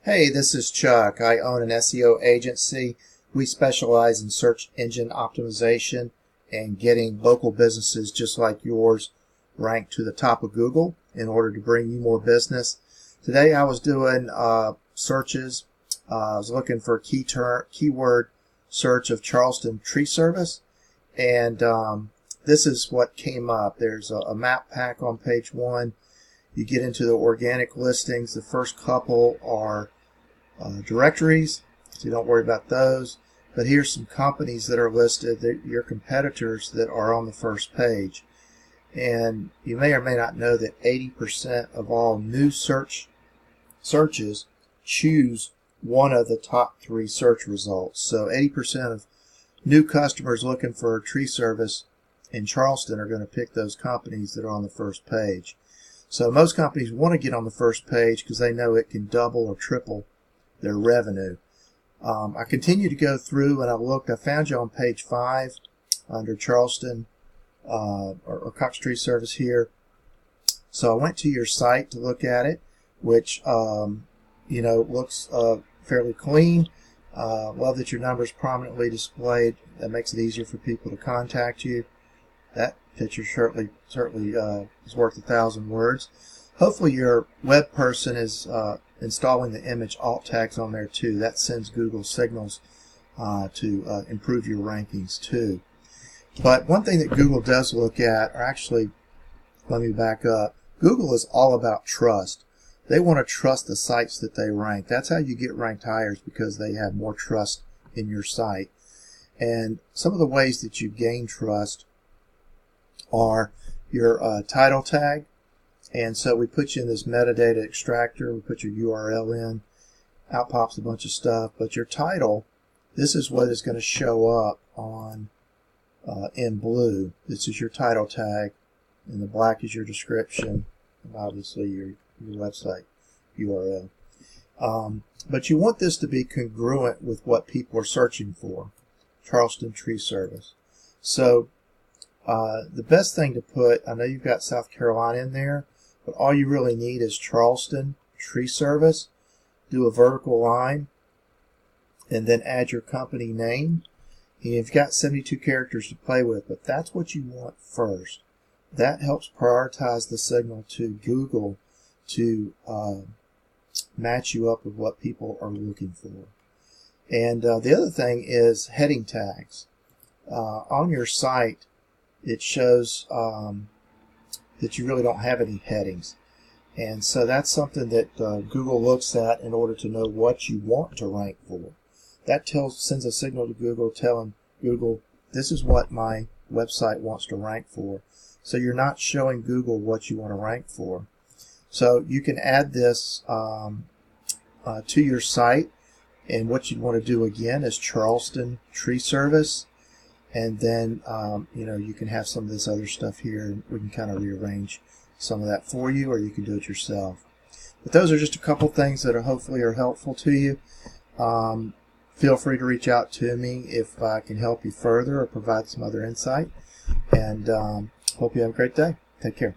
Hey, this is Chuck. I own an SEO agency. We specialize in search engine optimization and getting local businesses just like yours ranked to the top of Google in order to bring you more business. Today I was doing searches. I was looking for keyword search of Charleston Tree Service, and this is what came up. There's a map pack on page 1. You get into the organic listings. The first couple are directories, so you don't worry about those. But here's some companies that are listed, your competitors that are on the first page. And you may or may not know that 80% of all new searches choose one of the top 3 search results. So 80% of new customers looking for a tree service in Charleston are going to pick those companies that are on the first page. So most companies want to get on the first page because they know it can double or triple their revenue. I continue to go through and I found you on page 5 under Charleston or Cox Tree Service here. So I went to your site to look at it, which looks fairly clean. Love that your number is prominently displayed. That makes it easier for people to contact you. That picture certainly is worth 1,000 words. Hopefully your web person is installing the image alt tags on there too. That sends Google signals to improve your rankings too. But one thing that Google does look at, or actually, let me back up. Google is all about trust. They want to trust the sites that they rank. That's how you get ranked higher, is because they have more trust in your site. And some of the ways that you gain trust are your title tag. And so we put you in this metadata extractor. We put your URL in. Out pops a bunch of stuff. But your title, this is what is going to show up on in blue. This is your title tag. And the black is your description. And obviously your website URL. But you want this to be congruent with what people are searching for. Charleston Tree Service. So the best thing to put, I know you've got South Carolina in there, but all you really need is Charleston Tree Service. Do a vertical line and then add your company name. And you've got 72 characters to play with, but that's what you want first. That helps prioritize the signal to Google to match you up with what people are looking for. And the other thing is heading tags. On your site, it shows that you really don't have any headings. And so that's something that Google looks at in order to know what you want to rank for. That sends a signal to Google telling Google, this is what my website wants to rank for. So you're not showing Google what you want to rank for. So you can add this to your site. And what you'd want to do again is Charleston Tree Service. And then, you can have some of this other stuff here, and we can kind of rearrange some of that for you, or you can do it yourself. But those are just a couple things that hopefully are helpful to you. Feel free to reach out to me if I can help you further or provide some other insight. And hope you have a great day. Take care.